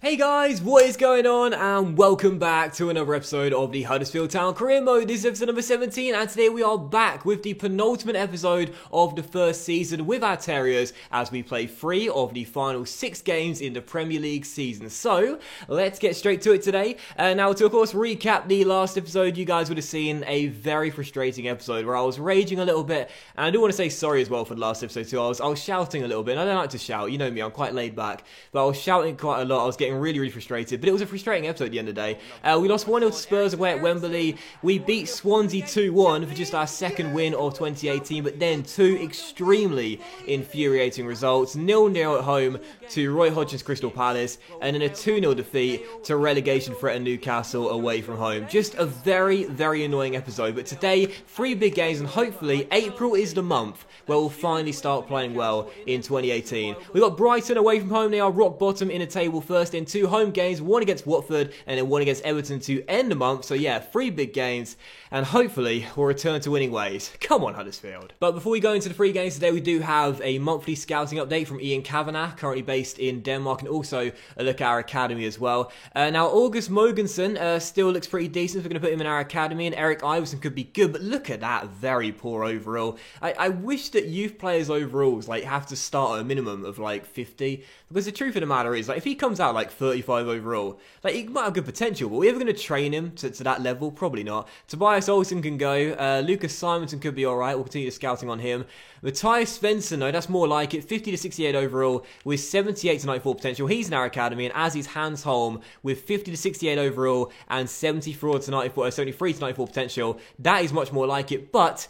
Hey guys, what is going on? And welcome back to another episode of the Huddersfield Town Career Mode. This is episode number 17, and today we are back with the penultimate episode of the first season with our Terriers as we play 3 of the final 6 games in the Premier League season. So, let's get straight to it today. Now, to of course recap the last episode, you guys would have seen a very frustrating episode where I was raging a little bit, and I do want to say sorry as well for the last episode too. I was shouting a little bit, and I don't like to shout, you know me, I'm quite laid back, but I was shouting quite a lot. I was getting really frustrated, but it was a frustrating episode at the end of the day. We lost 1-0 to Spurs away at Wembley. We beat Swansea 2-1 for just our second win of 2018, but then 2 extremely infuriating results. 0-0 at home to Roy Hodgson's Crystal Palace, and then a 2-0 defeat to relegation threat at Newcastle away from home. Just a very annoying episode, but today, 3 big games, and hopefully April is the month where we'll finally start playing well in 2018. We've got Brighton away from home. They are rock bottom in the table, first in 2 home games, 1 against Watford and then 1 against Everton to end the month. So yeah, 3 big games, and hopefully we'll return to winning ways. Come on, Huddersfield. But before we go into the 3 games today, we do have a monthly scouting update from Ian Kavanagh, currently based in Denmark, and also a look at our academy as well. Now, August Mogensen still looks pretty decent. We're going to put him in our academy, and Eric Iverson could be good, but look at that, very poor overall. I wish that youth players overalls have to start at a minimum of 50, because the truth of the matter is, if he comes out 35 overall, he might have good potential, but are we ever going to train him to that level? Probably not. Tobias Olsen can go. Lucas Simonson could be alright. We'll continue the scouting on him. Matthias Svensson, though, that's more like it. 50 to 68 overall with 78 to 94 potential. He's in our academy, and as is Hans Holm with 50 to 68 overall and 74 to 94, 73 to 94 potential. That is much more like it, but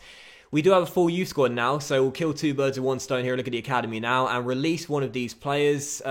we do have a full youth squad now, so we'll kill 2 birds with 1 stone here and look at the academy now and release one of these players.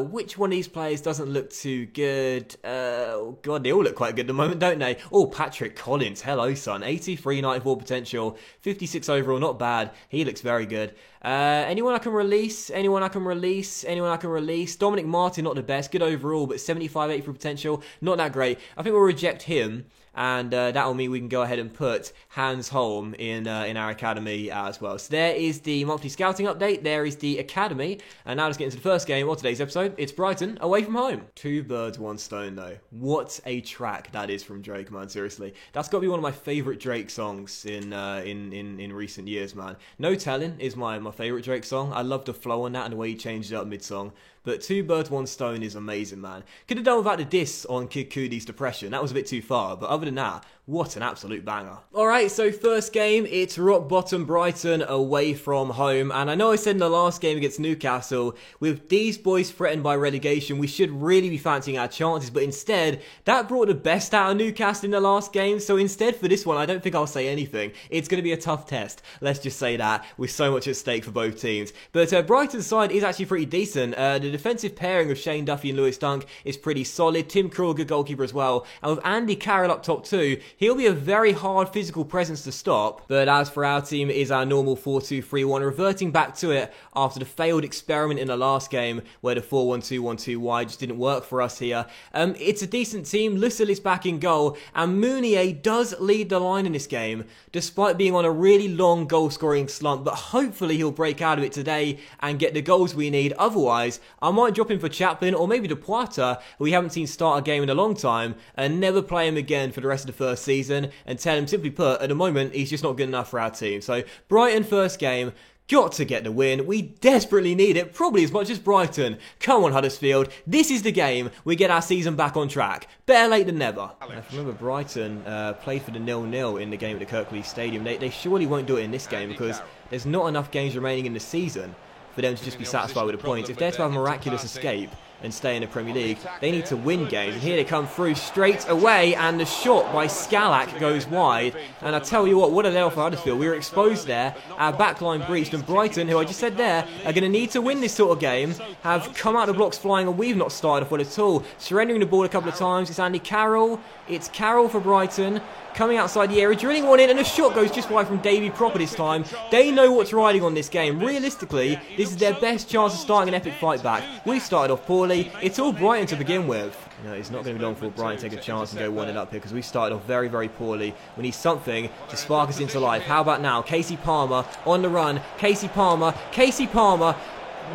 Which one of these players doesn't look too good? Oh God, they all look quite good at the moment, don't they? Oh, Patrick Collins. Hello, son. 83, 94 potential, 56 overall, not bad. He looks very good. Anyone I can release? Anyone I can release? Anyone I can release? Dominic Martin, not the best. Good overall, but 75, 84 potential, not that great. I think we'll reject him. And that will mean we can go ahead and put Hans Holm in our academy as well. So there is the monthly scouting update. There is the academy. And now let's get into the first game of today's episode. It's Brighton away from home. 2 birds, 1 stone, though. What a track that is from Drake, man. Seriously, that's got to be one of my favourite Drake songs in recent years, man. No Telling is my favourite Drake song. I love the flow on that and the way he changed it up mid-song. But 2 birds, 1 stone is amazing, man. Could have done without the diss on Kid Cudi's Depression. That was a bit too far, but other than that, what an absolute banger. Alright, so first game, it's rock bottom Brighton away from home. And I know I said in the last game against Newcastle, with these boys threatened by relegation, we should really be fancying our chances. But instead, that brought the best out of Newcastle in the last game. So instead for this one, I don't think I'll say anything. It's going to be a tough test. Let's just say that, with so much at stake for both teams. But Brighton's side is actually pretty decent. The defensive pairing of Shane Duffy and Lewis Dunk is pretty solid. Tim Krul, good goalkeeper as well. And with Andy Carroll up top too, he'll be a very hard physical presence to stop. But as for our team, it is our normal 4-2-3-1, reverting back to it after the failed experiment in the last game where the 4-1-2-1-2 wide just didn't work for us here. It's a decent team. Lussell is back in goal, and Mounier does lead the line in this game, despite being on a really long goal-scoring slump. But hopefully he'll break out of it today and get the goals we need. Otherwise, I might drop him for Chaplin or maybe Depoitre, who we haven't seen start a game in a long time, and never play him again for the rest of the first season, and tell him, simply put, at the moment, he's just not good enough for our team. So, Brighton first game, got to get the win. We desperately need it, probably as much as Brighton. Come on, Huddersfield. This is the game we get our season back on track. Better late than never. If you remember, Brighton played for the 0-0 in the game at the Kirklees Stadium. They surely won't do it in this game because there's not enough games remaining in the season for them to just be satisfied with the points. If they're to have a miraculous escape and stay in the Premier League, they need to win games. And here they come through straight away, and the shot by Scalak goes wide. And I tell you what a nail for Huddersfield. We were exposed there, our backline breached, and Brighton, who I just said there, are going to need to win this sort of game, have come out of the blocks flying, and we've not started off well at all. Surrendering the ball a couple of times. It's Andy Carroll. It's Carroll for Brighton. Coming outside the area, drilling one in, and a shot goes just wide from Davy Proper this time. They know what's riding on this game. Realistically, this is their best chance of starting an epic fight back. We started off poorly. It's all Brighton to begin with. You know, it's not going to be long for Brighton to take a chance and go 1-0 up here because we started off very poorly. We need something to spark us into life. How about now? Casey Palmer on the run. Casey Palmer.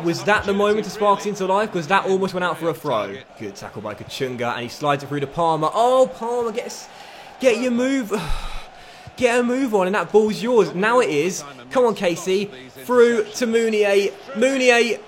Was that the moment to spark us into life? Because that almost went out for a throw. Good tackle by Kachunga, and he slides it through to Palmer. Oh, Palmer, get your move. Get a move on, and that ball's yours. Now it is. Come on, Casey. Through to Mounié. Mounié.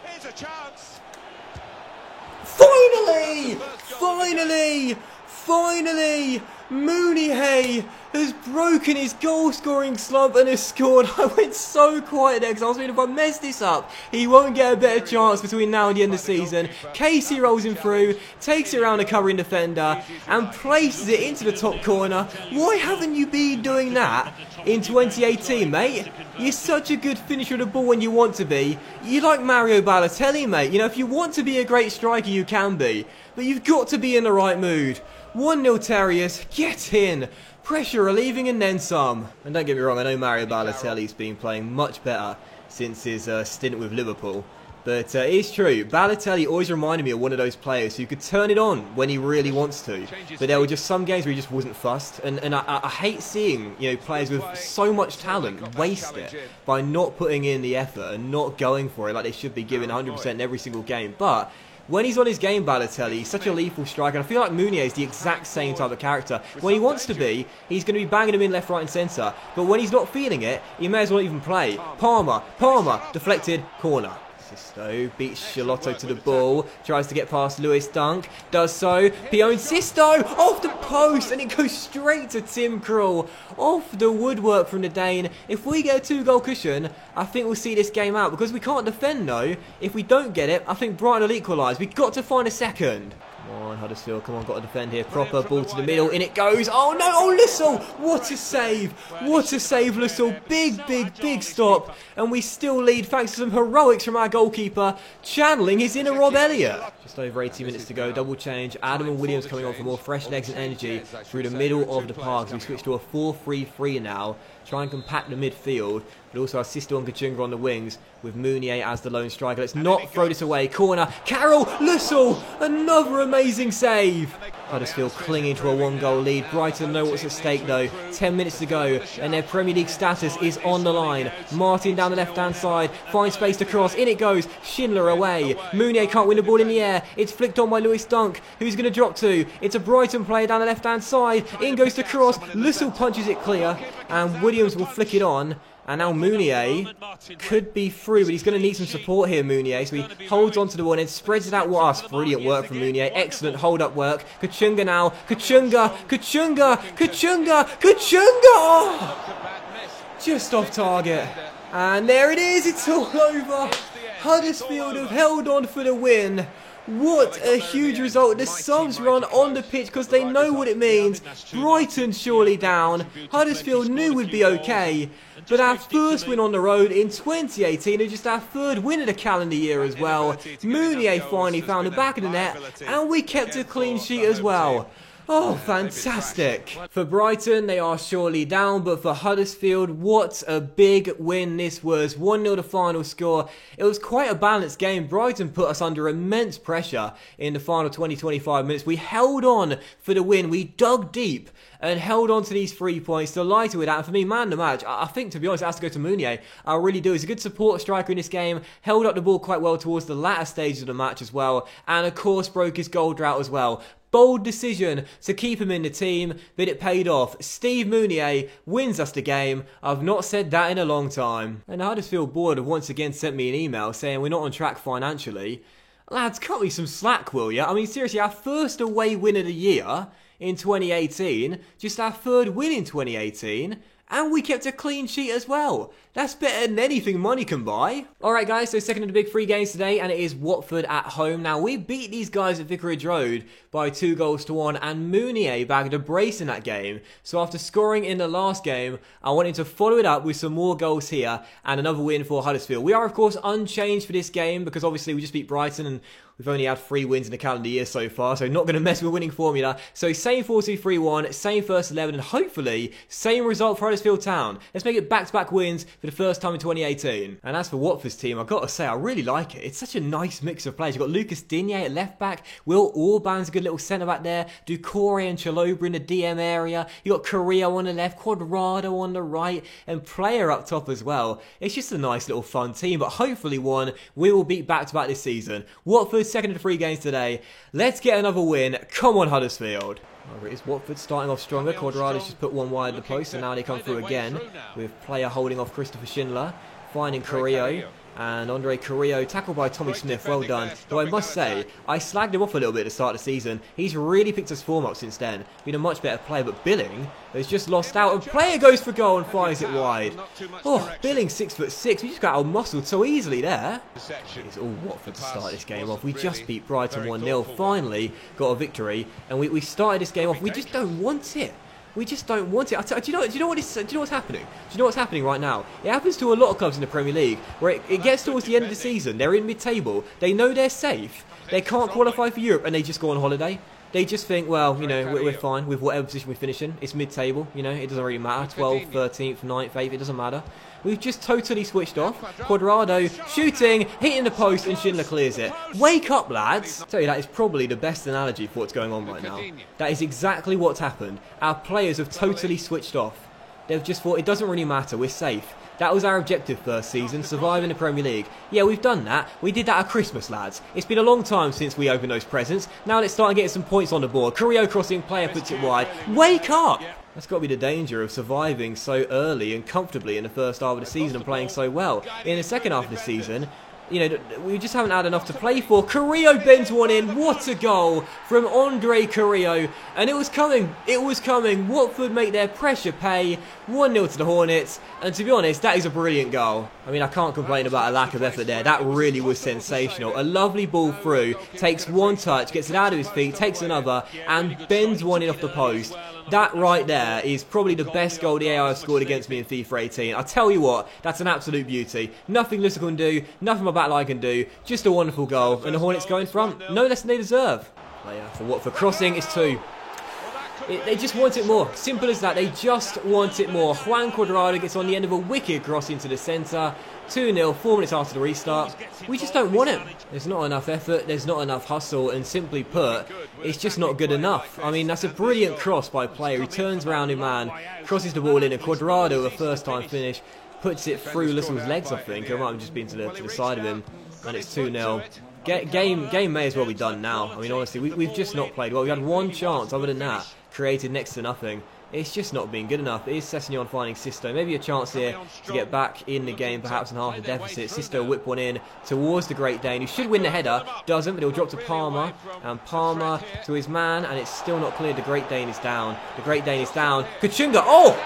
Finally! Finally! Finally! Mounié has broken his goal-scoring slump and has scored. I went so quiet there because I was thinking if I mess this up, he won't get a better chance between now and the end of the season. Casey rolls him through, takes it around the covering defender, and places it into the top corner. Why haven't you been doing that in 2018, mate? You're such a good finisher of the ball when you want to be. You're like Mario Balotelli, mate. You know, if you want to be a great striker, you can be. But you've got to be in the right mood. 1-0 Terriers, get in. Pressure relieving and then some. And don't get me wrong, I know Mario Balotelli's been playing much better since his stint with Liverpool. But it's true, Balotelli always reminded me of one of those players who could turn it on when he really wants to. But there were just some games where he just wasn't fussed. And I hate seeing, you know, players with so much talent waste it by not putting in the effort and not going for it like they should be giving 100% in every single game. But when he's on his game, Balotelli, he's such a lethal striker. And I feel like Mounié is the exact same type of character. When he wants to be, he's going to be banging him in left, right and centre. But when he's not feeling it, he may as well even play. Palmer, deflected, corner. Sisto beats Charlotto to the ball, tries to get past Lewis Dunk, does so, Pione Sisto off the post, and it goes straight to Tim Krul, off the woodwork from the Dane. If we get a 2-goal cushion, I think we'll see this game out, because we can't defend though. If we don't get it, I think Brighton will equalise. We've got to find a second. Come on, Huddersfield, come on, got to defend here. Proper ball to the middle, in it goes. Oh no, oh Lissel! What a save! What a save, Lissel. Big stop. And we still lead thanks to some heroics from our goalkeeper, channeling his inner Rob Elliott. Just over 80 minutes to go, double change. Adam and Williams coming on for more fresh legs and energy through the middle of the park. So we switch to a 4-3-3 now. Try and compact the midfield, but also our Sisto and Kachunga on the wings with Mounié as the lone striker. Let's not throw this away. Corner, Carroll, Lissel, another amazing save. Huddersfield clinging to a 1-goal lead. Brighton know what's at stake though. 10 minutes to go, and their Premier League status is on the line. Martin down the left-hand side, finds space to cross. In it goes, Schindler away. Mounié can't win the ball in the air. It's flicked on by Lewis Dunk, who's going to drop to. It's a Brighton player down the left-hand side. In goes the cross. Lissel punches it clear, and Williams will flick it on. And now Mounié could be through, but he's going to need some support here, Mounié. So he holds onto the ball and then spreads it out. What brilliant work from Mounié. Excellent hold-up work. Kachunga now. Kachunga! Oh! Just off target. And there it is. It's all over. Huddersfield have held on for the win. What a huge result. The subs run on the pitch because they know what it means. Brighton surely down. Huddersfield knew we'd be okay. But our first win on the road in 2018 and just our third win of the calendar year as well. Mounié finally found the back of the net and we kept a clean sheet as well. Oh, fantastic. For Brighton, they are surely down, but for Huddersfield, what a big win this was. 1-0 the final score. It was quite a balanced game. Brighton put us under immense pressure in the final 20-25 minutes. We held on for the win. We dug deep and held on to these 3 points. Delighted with that. And for me, man of the match, I think, to be honest, it has to go to Mounié. I really do. He's a good support striker in this game. Held up the ball quite well towards the latter stages of the match as well. And, of course, broke his goal drought as well. Bold decision to keep him in the team, but it paid off. Steve Mounié wins us the game. I've not said that in a long time. And the Huddersfield board have once again sent me an email saying we're not on track financially. Lads, cut me some slack, will ya? I mean, seriously, our first away win of the year in 2018, just our third win in 2018, and we kept a clean sheet as well. That's better than anything money can buy. Alright guys, so second of the big 3 games today, and it is Watford at home. Now, we beat these guys at Vicarage Road by 2-1, and Mounié bagged a brace in that game. So after scoring in the last game, I wanted to follow it up with some more goals here, and another win for Huddersfield. We are, of course, unchanged for this game, because obviously we just beat Brighton, and we've only had 3 wins in the calendar year so far, so not going to mess with winning formula. So same 4-2-3-1, same first 11, and hopefully same result for Huddersfield Huddersfield Town. Let's make it back-to-back wins for the first time in 2018. And as for Watford's team, I've got to say, I really like it. It's such a nice mix of players. You've got Lucas Digne at left-back, Will Orban's a good little centre-back there, Doucouré and Chalobah in the DM area, you've got Carrillo on the left, Cuadrado on the right, and Player up top as well. It's just a nice little fun team, but hopefully one we will beat back-to-back this season. Watford second of 3 games today. Let's get another win. Come on, Huddersfield. Over it is Watford starting off stronger. Cuadrado's just put one wide of the post, and now they come through again with Player holding off Christopher Schindler, finding Carrillo. And Andre Carrillo tackled by Tommy Smith, well done. Though I must say, I slagged him off a little bit at the start of the season. He's really picked his form up since then. Been a much better player, but Billing has just lost out. And Player goes for goal and fires it wide. Oh, Billing 6'6". We just got out-muscled so easily there. It's all Watford to start this game off. We just beat Brighton 1-0. Finally got a victory. And we started this game off. We just don't want it. We just don't want it. Do you know what's happening? Do you know what's happening right now? It happens to a lot of clubs in the Premier League, where it gets towards the end of the season, they're in mid-table, they know they're safe, they can't qualify for Europe, and they just go on holiday. They just think, well, you know, we're fine with whatever position we finish in. It's mid-table, you know, it doesn't really matter. 12th, 13th, 9th, 8th, it doesn't matter. We've just totally switched off. Cuadrado shooting, hitting the post, and Schindler clears it. Wake up, lads! I tell you, that is probably the best analogy for what's going on right now. That is exactly what's happened. Our players have totally switched off. They've just thought, it doesn't really matter, we're safe. That was our objective first season, survive in the Premier League. Yeah, we've done that. We did that at Christmas, lads. It's been a long time since we opened those presents. Now let's start getting some points on the board. Carrillo crossing, Player puts it wide. Wake up! That's got to be the danger of surviving so early and comfortably in the first half of the season and playing so well. In the second half of the season, you know, we just haven't had enough to play for. Carrillo bends one in. What a goal from Andre Carrillo. And it was coming. It was coming. Watford make their pressure pay. 1-0 to the Hornets. And to be honest, that is a brilliant goal. I mean, I can't complain about a lack of effort there. That really was sensational. A lovely ball through. Takes one touch, gets it out of his feet, takes another, and bends one in off the post. That right there is probably the best goal the AI have scored against me in FIFA 18. I tell you what, that's an absolute beauty. Nothing Lussa can do, nothing my backline can do. Just a wonderful goal. And the Hornets go in front. No less than they deserve. Player for Watford crossing is 2. They just want it more. Simple as that. They just want it more. Juan Cuadrado gets on the end of a wicked cross into the centre. 2-0, 4 minutes after the restart. We just don't want it. There's not enough effort, there's not enough hustle, and simply put, it's just not good enough. I mean, that's a brilliant cross by Player. He turns around in man, crosses the ball in, and Cuadrado, a first-time finish, puts it through Little's legs, I think. It might have just been to the side of him, and it's 2-0. Game may as well be done now. I mean, honestly, we've just not played well. We had one chance, other than that, created next to nothing. It's just not been good enough. It is Sessegnon finding Sisto. Maybe a chance here to get back in the game, perhaps in half the deficit. Sisto whip one in towards the Great Dane, who should win the header. Doesn't, but he'll drop to Palmer. And Palmer to his man, and it's still not cleared. The Great Dane is down. The Great Dane is down. Kachunga! Oh!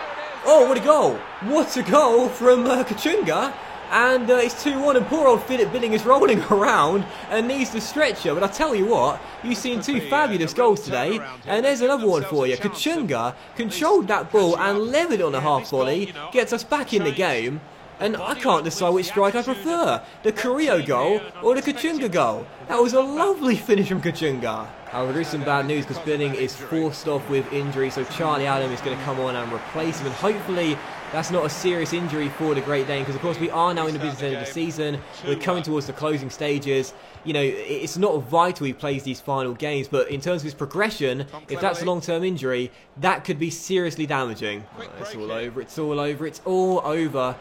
Oh, what a goal! What a goal from Kachunga! And it's 2-1, and poor old Philip Billing is rolling around and needs the stretcher. But I tell you what, you've seen 2 fabulous goals today, and there's another one for you. Kachunga controlled that ball and levered it on a half volley, gets us back in the game. And I can't decide which strike I prefer, the Carrillo goal or the Kachunga goal. That was a lovely finish from Kachunga. However, there is some bad news because Billing is forced off with injury, so Charlie Adam is going to come on and replace him, and hopefully that's not a serious injury for the Great Dane, because of course we are now in the business end of the season. We're coming towards the closing stages. You know, it's not vital he plays these final games, but in terms of his progression, if that's a long-term injury, that could be seriously damaging. It's all over, it's all over, it's all over.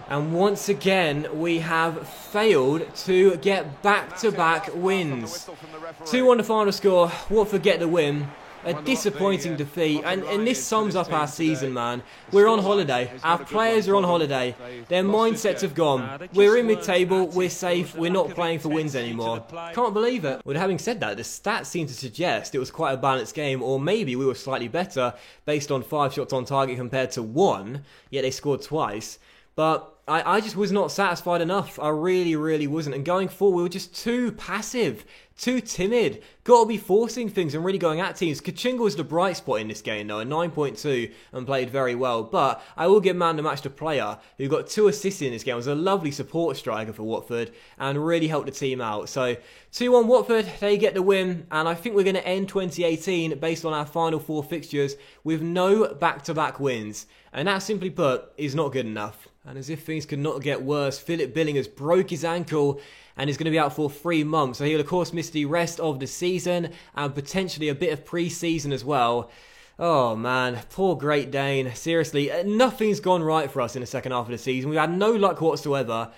And once again, we have failed to get back-to-back wins. 2-1 the final score. Watford get the win. A disappointing defeat, and this sums up our season, man. We're on holiday. Our players are on holiday. Their mindsets have gone. We're in mid-table, we're safe, we're not playing for wins anymore. Can't believe it. Well, having said that, the stats seem to suggest it was quite a balanced game, or maybe we were slightly better based on 5 shots on target compared to 1, yet they scored twice. But I just was not satisfied enough. I really wasn't. And going forward, we were just too passive, too timid. Got to be forcing things and really going at teams. Kachunga was the bright spot in this game, though, a 9.2 and played very well. But I will give man the match to player who got 2 assists in this game. Was a lovely support striker for Watford and really helped the team out. So 2-1 Watford, they get the win. And I think we're going to end 2018 based on our final 4 fixtures with no back-to-back wins. And that, simply put, is not good enough. And as if things could not get worse, Philip Billing has broke his ankle and is going to be out for 3 months. So he'll, of course, miss the rest of the season and potentially a bit of pre-season as well. Oh, man. Poor Great Dane. Seriously, nothing's gone right for us in the second half of the season. We've had no luck whatsoever.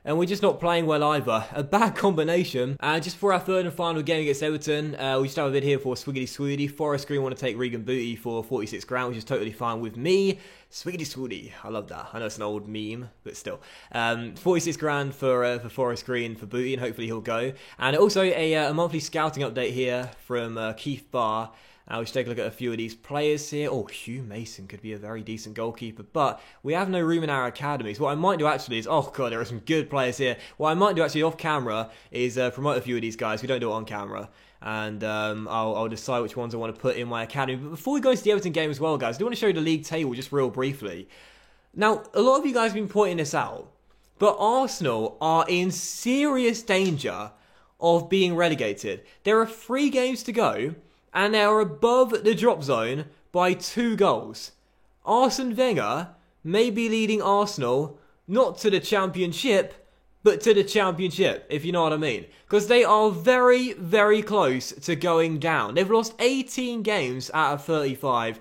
And we're just not playing well either. A bad combination. And just for our third and final game against Everton, we just have a bid here for Swiggity Swoody. Forest Green want to take Regan Booty for 46 grand, which is totally fine with me. Swiggity Swoody. I love that. I know it's an old meme, but still. 46 grand for Forest Green for Booty, and hopefully he'll go. And also a monthly scouting update here from Keith Barr. We'll just take a look at a few of these players here. Oh, Hugh Mason could be a very decent goalkeeper, but we have no room in our academies. What I might do actually is, oh god, there are some good players here. What I might do actually off camera is promote a few of these guys. We don't do it on camera. And I'll decide which ones I want to put in my academy. But before we go into the Everton game as well, guys, I do want to show you the league table just real briefly. Now, a lot of you guys have been pointing this out, but Arsenal are in serious danger of being relegated. There are 3 games to go, and they are above the drop zone by 2 goals. Arsene Wenger may be leading Arsenal not to the championship, but to the championship, if you know what I mean. Because they are very close to going down. They've lost 18 games out of 35.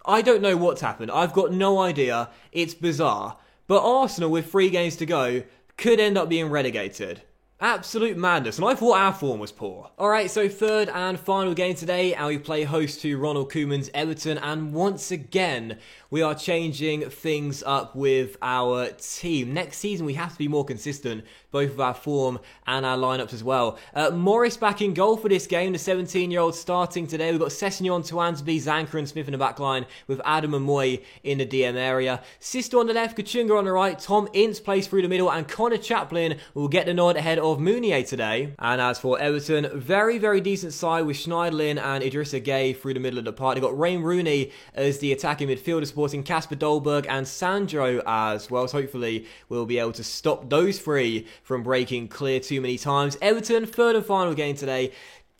I don't know what's happened. I've got no idea. It's bizarre. But Arsenal, with 3 games to go, could end up being relegated. Absolute madness, and I thought our form was poor. Alright, so third and final game today, and we play host to Ronald Koeman's Everton, and once again, we are changing things up with our team. Next season, we have to be more consistent, both with our form and our lineups as well. Morris back in goal for this game, the 17-year-old starting today. We've got Sessegnon, Twansby, Zanka and Smith in the back line, with Adam and Moy in the DM area. Sisto on the left, Kachunga on the right, Tom Ince plays through the middle, and Connor Chaplin will get the nod ahead of Mounier today. And as for Everton, very decent side with Schneiderlin and Idrissa Gueye through the middle of the park. They've got Wayne Rooney as the attacking midfielder, supporting Kasper Dolberg and Sandro as well. So hopefully we'll be able to stop those 3 from breaking clear too many times. Everton, third and final game today.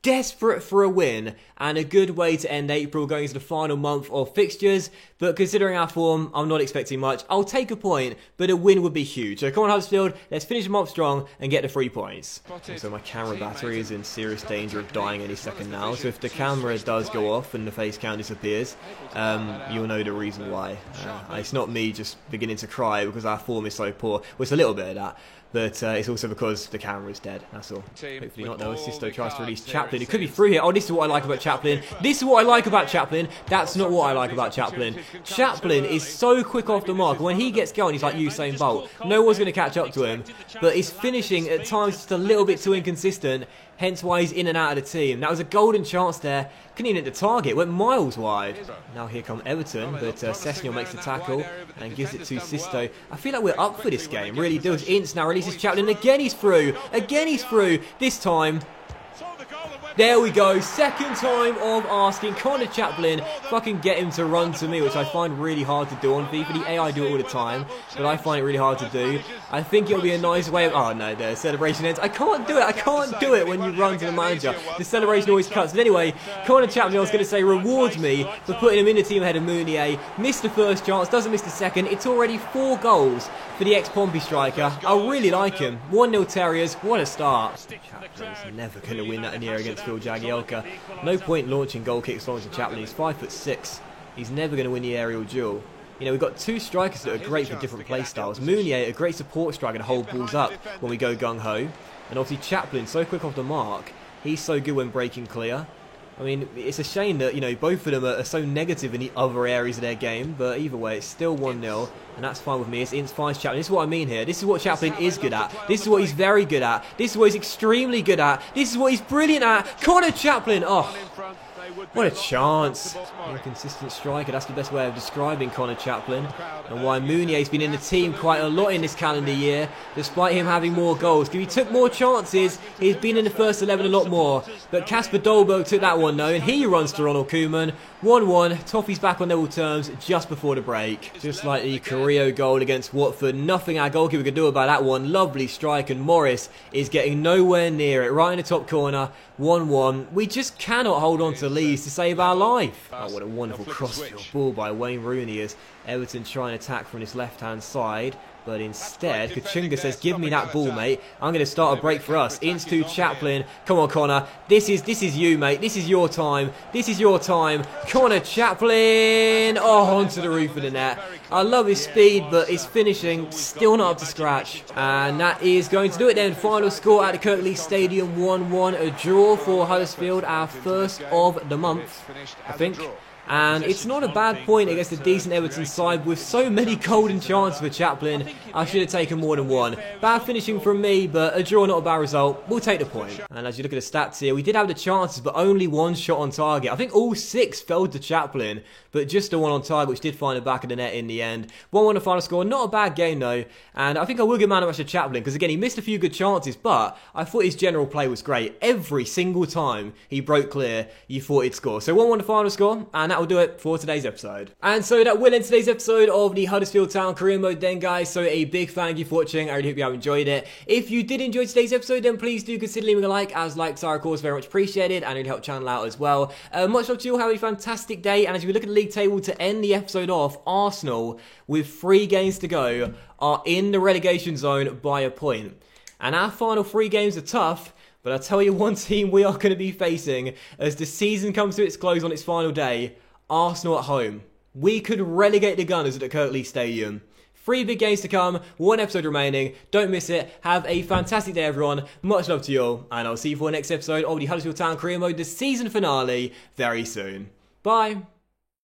Desperate for a win and a good way to end April, going into the final month of fixtures. But considering our form, I'm not expecting much. I'll take a point, but a win would be huge. So come on, Huddersfield, let's finish them off strong and get the 3 points. So my camera battery is in serious danger of dying any second now. So if the camera does go off and the face count disappears, you'll know the reason why. It's not me just beginning to cry because our form is so poor. Well, it's a little bit of that. But it's also because the camera is dead, that's all. Hopefully not though. Sisto tries to release Chaplin. It could be through here. Oh, this is what I like about Chaplin. This is what I like about Chaplin. That's not what I like about Chaplin. Chaplin is so quick off the mark. When he gets going, he's like Usain Bolt. No one's going to catch up to him. But his finishing at times just a little bit too inconsistent. Hence why he's in and out of the team. That was a golden chance there. Couldn't even hit the target. Went miles wide. Now here come Everton. But Sessegnon makes the tackle and gives it to Sisto. I feel like we're up for this game. Really does. Ince now releases Chaplin. Again he's through. Again he's through. This time. There we go, second time of asking Connor Chaplin if I can get him to run to me, which I find really hard to do on FIFA. The AI do it all the time, but I find it really hard to do. I think it'll be a nice way of... Oh no, the celebration ends. I can't do it, I can't do it when you run to the manager. The celebration always cuts. But anyway, Connor Chaplin, I was going to say, rewards me for putting him in the team ahead of Mounier. Missed the first chance, doesn't miss the second. It's already 4 goals for the ex-Pompey striker. I really like him. 1-0 Terriers, what a start. Chaplin's never going to win that in the air against Phil Jagielka. No point launching goal kicks long to Chaplin. He's 5'6". He's never going to win the aerial duel. You know, we've got 2 strikers that are great for different play styles. Mounier, a great support striker to hold balls up when we go gung-ho. And obviously Chaplin, so quick off the mark. He's so good when breaking clear. I mean, it's a shame that, you know, both of them are so negative in the other areas of their game, but either way, it's still 1-0, and that's fine with me. It's Ince finds Chaplin. This is what I mean here. This is what Chaplin is good at. This is what he's very good at. This is what he's extremely good at. This is what he's brilliant at. Connor Chaplin! Oh, What a chance. A consistent striker, that's the best way of describing Conor Chaplin. And why Mounier's been in the team quite a lot in this calendar year, despite him having more goals. If he took more chances, he's been in the first 11 a lot more. But Kasper Dolberg took that one though, and he runs to Ronald Koeman. 1-1, Toffee's back on level terms just before the break. Just like the Carrillo goal against Watford, nothing our goalkeeper could do about that one. Lovely strike, and Morris is getting nowhere near it. Right in the top corner, 1-1. We just cannot hold on to leads to save our life. Oh, what a wonderful crossfield ball by Wayne Rooney as Everton try and attack from his left-hand side. But instead, Kachunga says, give me that ball, mate. I'm going to start a break for us. Into Chaplin. Come on, Connor. This is you, mate. This is your time. This is your time. Conor Chaplin. Oh, onto the roof of the net. I love his speed, but his finishing still not up to scratch. And that is going to do it then. Final score at the Kirklees Stadium, 1-1. A draw for Huddersfield, our first of the month, I think. And it's not a bad point against a decent Everton side with so many golden chances for Chaplin. I should have taken more than one. Bad finishing from me, but a draw, not a bad result. We'll take the point. And as you look at the stats here, we did have the chances, but only one shot on target. I think all 6 fell to Chaplin, but just the one on target, which did find the back of the net in the end. 1-1 the final score. Not a bad game, though. And I think I will give man of the match to Chaplin, because again, he missed a few good chances, but I thought his general play was great. Every single time he broke clear, you thought he'd score. So 1-1 the final score, and that will do it for today's episode. And so that will end today's episode of the Huddersfield Town career mode then, guys. So a big thank you for watching. I really hope you have enjoyed it. If you did enjoy today's episode, then please do consider leaving a like, as likes are of course very much appreciated, and it'll help the channel out as well. Much love to you all. Have a fantastic day. And as we look at the league table to end the episode off, Arsenal, with 3 games to go, are in the relegation zone by a point. And our final 3 games are tough, but I'll tell you one team we are going to be facing as the season comes to its close on its final day. Arsenal at home. We could relegate the Gunners at the Kirklees Stadium. 3 big games to come, 1 episode remaining. Don't miss it. Have a fantastic day, everyone. Much love to you all, and I'll see you for the next episode of the Huddersfield Town career mode, the season finale, very soon. Bye.